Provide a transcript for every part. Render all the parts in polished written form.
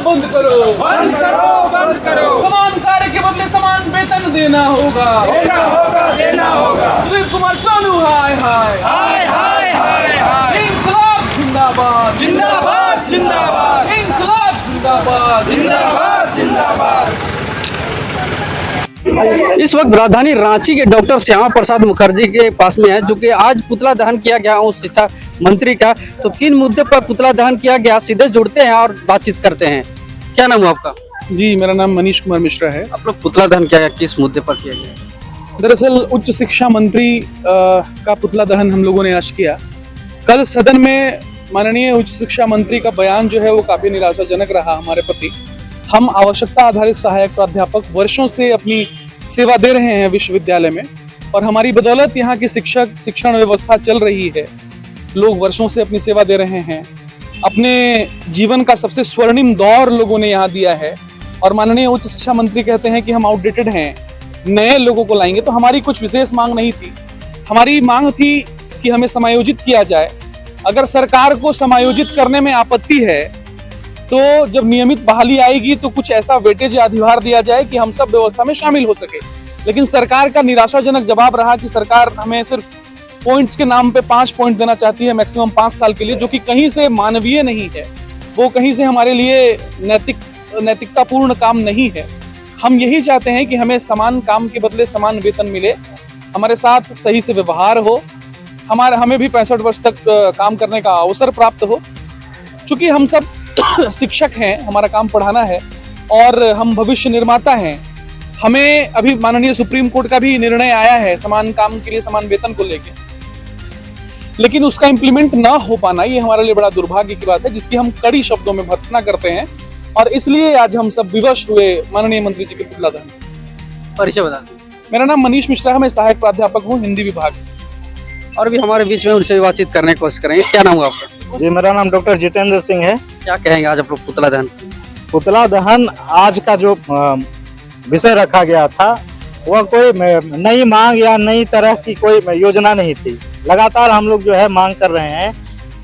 बंद करो, बंद करो, बंद करो। समान कार्य के बदले समान वेतन देना होगा, देना होगा, देना होगा। सुदीप कुमार सोनू हाय हाय हाय हाय हाय हाय। इंकलाब जिंदाबाद, जिंदाबाद जिंदाबाद, इंकलाब जिंदाबाद, जिंदाबाद जिंदाबाद। इस वक्त राजधानी रांची के डॉक्टर श्यामा प्रसाद मुखर्जी के पास में है, जो कि आज पुतला दहन किया गया उस शिक्षा मंत्री का। तो किन मुद्दे पर पुतला दहन किया गया, सीधे जुड़ते हैं और बातचीत करते हैं। क्या नाम है आपका? जी, मेरा नाम मनीष कुमार मिश्रा है। आप लोग पुतला दहन किया गया, किस मुद्दे पर किया गया? दरअसल उच्च शिक्षा मंत्री का पुतला दहन हम लोगों ने आज किया। कल सदन में माननीय उच्च शिक्षा मंत्री का बयान जो है वो काफी निराशाजनक रहा हमारे प्रति। हम आवश्यकता आधारित सहायक प्राध्यापक वर्षों से अपनी सेवा दे रहे हैं विश्वविद्यालय में, और हमारी बदौलत यहाँ की शिक्षण व्यवस्था चल रही है। लोग वर्षों से अपनी सेवा दे रहे हैं, अपने जीवन का सबसे स्वर्णिम दौर लोगों ने यहाँ दिया है, और माननीय उच्च शिक्षा मंत्री कहते हैं कि हम आउटडेटेड हैं, नए लोगों को लाएंगे। तो हमारी कुछ विशेष मांग नहीं थी। हमारी मांग थी कि हमें समायोजित किया जाए। अगर सरकार को समायोजित करने में आपत्ति है तो जब नियमित बहाली आएगी तो कुछ ऐसा वेटेज या अधिभार दिया जाए कि हम सब व्यवस्था में शामिल हो सके। लेकिन सरकार का निराशाजनक जवाब रहा कि सरकार हमें सिर्फ पॉइंट्स के नाम पे 5 पॉइंट देना चाहती है मैक्सिमम 5 साल के लिए, जो कि कहीं से मानवीय नहीं है, वो कहीं से हमारे लिए नैतिकतापूर्ण काम नहीं है। हम यही चाहते हैं कि हमें समान काम के बदले समान वेतन मिले, हमारे साथ सही से व्यवहार हो, हमें भी 65 वर्ष तक काम करने का अवसर प्राप्त हो। चूंकि हम सब शिक्षक हैं, हमारा काम पढ़ाना है और हम भविष्य निर्माता हैं। हमें अभी माननीय सुप्रीम कोर्ट का भी निर्णय आया है समान काम के लिए समान वेतन को लेके, लेकिन उसका इम्प्लीमेंट ना हो पाना ये हमारे लिए बड़ा दुर्भाग्य की बात है, जिसकी हम कड़ी शब्दों में भर्त्सना करते हैं। और इसलिए आज हम सब विवश हुए माननीय मंत्री जी के पुतला दहन। परिचय बता दें। मेरा नाम मनीष मिश्रा है, मैं सहायक प्राध्यापक हूँ हिंदी विभाग। और भी हमारे बीच में उनसे बातचीत करने की कोशिश करेंगे। क्या नाम हुआ आपका? जी, मेरा नाम डॉक्टर जितेंद्र सिंह है। क्या कहेंगे आज आप लोग पुतला दहन? पुतला दहन आज का जो विषय रखा गया था वह कोई नई मांग या नई तरह की कोई योजना नहीं थी। लगातार हम लोग जो है मांग कर रहे हैं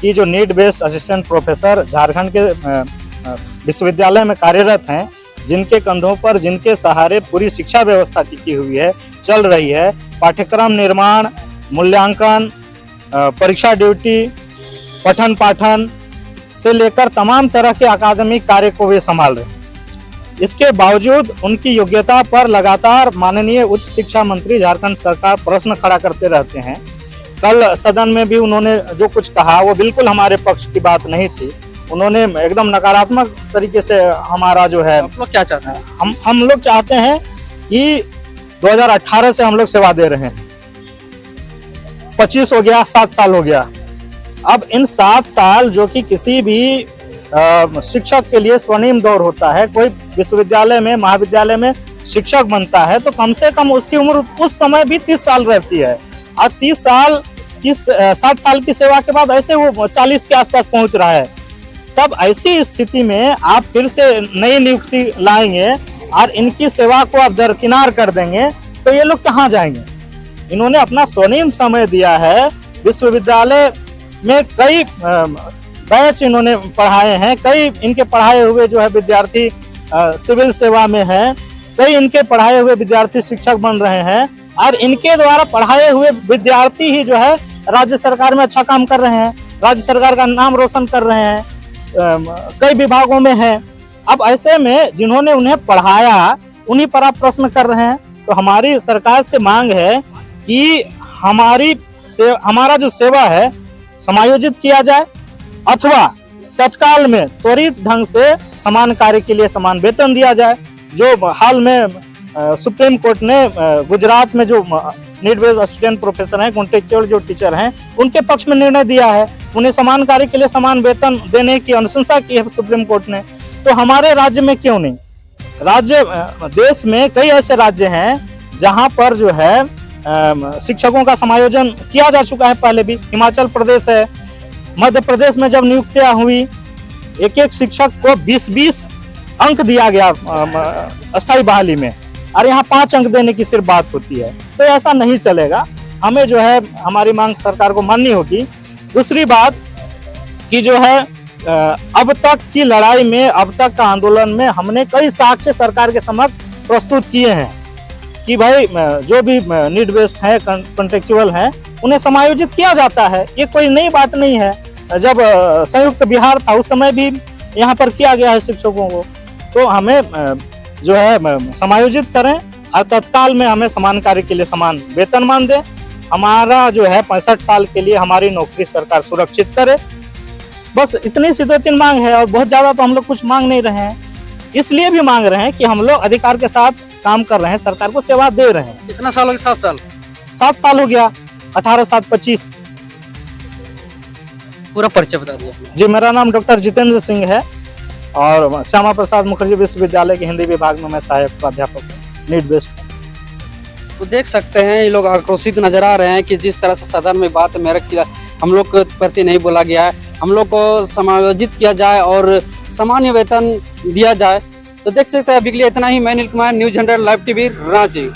कि जो need based assistant professor Jharkhand के विश्वविद्यालय में कार्यरत हैं, जिनके कंधों पर जिनके सहारे पूरी शिक्षा व्यवस्था टिकी हुई है, चल रही है, पाठ्यक्रम निर्माण, मूल्यांकन, परीक्षा ड्यूटी, पठन पाठन से लेकर तमाम तरह के अकादमिक कार्य को वे संभाल रहे हैं। इसके बावजूद उनकी योग्यता पर लगातार माननीय उच्च शिक्षा मंत्री झारखंड सरकार प्रश्न खड़ा करते रहते हैं। कल सदन में भी उन्होंने जो कुछ कहा वो बिल्कुल हमारे पक्ष की बात नहीं थी। उन्होंने एकदम नकारात्मक तरीके से हमारा जो है, आप लोग क्या चाहते हैं? हम लोग चाहते हैं कि 2018 से हम लोग सेवा दे रहे हैं, 25 हो गया, 7 साल हो गया। अब इन 7 साल जो कि किसी भी शिक्षक के लिए स्वर्णिम दौर होता है, कोई विश्वविद्यालय में महाविद्यालय में शिक्षक बनता है तो कम से कम उसकी उम्र उस समय भी 30 साल रहती है। और 7 साल की सेवा के बाद ऐसे वो 40 के आसपास पहुंच रहा है। तब ऐसी स्थिति में आप फिर से नई नियुक्ति लाएंगे और इनकी सेवा को आप दरकिनार कर देंगे तो ये लोग कहाँ जाएंगे? इन्होंने अपना स्वर्णिम समय दिया है। विश्वविद्यालय में कई बैच इन्होंने पढ़ाए हैं, कई इनके पढ़ाए हुए जो है विद्यार्थी सिविल सेवा में हैं, कई इनके पढ़ाए हुए विद्यार्थी शिक्षक बन रहे हैं, और इनके द्वारा पढ़ाए हुए विद्यार्थी ही जो है राज्य सरकार में अच्छा काम कर रहे हैं, राज्य सरकार का नाम रोशन कर रहे हैं, कई विभागों में हैं। अब ऐसे में जिन्होंने उन्हें पढ़ाया उन्हीं पर आप प्रश्न कर रहे हैं। तो हमारी सरकार से मांग है कि हमारा जो सेवा है समायोजित किया जाए, अथवा तत्काल में त्वरित ढंग से समान कार्य के लिए समान वेतन दिया जाए। जो हाल में सुप्रीम कोर्ट ने गुजरात में जो नीड बेस्ड असिस्टेंट प्रोफेसर हैं, कॉन्ट्रेक्चुअल जो टीचर हैं, उनके पक्ष में निर्णय दिया है, उन्हें समान कार्य के लिए समान वेतन देने की अनुशंसा की है सुप्रीम कोर्ट ने। तो हमारे राज्य में क्यों नहीं? देश में कई ऐसे राज्य हैं जहां पर जो है शिक्षकों का समायोजन किया जा चुका है पहले भी। हिमाचल प्रदेश है, मध्य प्रदेश में जब नियुक्तियां हुई, एक शिक्षक को 20-20 अंक दिया गया अस्थायी बहाली में, और यहाँ 5 अंक देने की सिर्फ बात होती है। तो ऐसा नहीं चलेगा। हमें जो है हमारी मांग सरकार को माननी होगी। दूसरी बात कि जो है अब तक की लड़ाई में, अब तक का आंदोलन में हमने कई साक्ष्य सरकार के समक्ष प्रस्तुत किए हैं कि भाई जो भी नीड बेस्ड है, कॉन्ट्रेक्चुअल है, उन्हें समायोजित किया जाता है। ये कोई नई बात नहीं है। जब संयुक्त बिहार था उस समय भी यहाँ पर किया गया है शिक्षकों को। तो हमें जो है समायोजित करें और तत्काल में हमें समान कार्य के लिए समान वेतनमान दें। हमारा जो है 65 साल के लिए हमारी नौकरी सरकार सुरक्षित करे। बस इतनी सी 2-3 मांग है और बहुत ज्यादा तो हम लोग कुछ मांग नहीं रहे हैं। इसलिए भी मांग रहे हैं कि हम लोग अधिकार के साथ काम कर रहे हैं, सरकार को सेवा दे रहे हैं। कितना साल हो गया? 7 साल। 7 साल हो गया। 18/7/25। पूरा परिचय बता दिया। जी, मेरा नाम डॉक्टर जितेंद्र सिंह है और श्यामा प्रसाद मुखर्जी विश्वविद्यालय के हिंदी विभाग में मैं सहायक प्राध्यापक हूँ, नीड बेस्ड। तो देख सकते हैं ये लोग आक्रोशित नजर आ रहे हैं कि जिस तरह से सदन में बात मेरे हम लोग के प्रति नहीं बोला गया है, हम लोग को समायोजित किया जाए और सामान्य वेतन दिया जाए। तो देख सकते हैं अभी के लिए इतना ही। मैं Neel Kumar, news 100 live TV, Ranchi.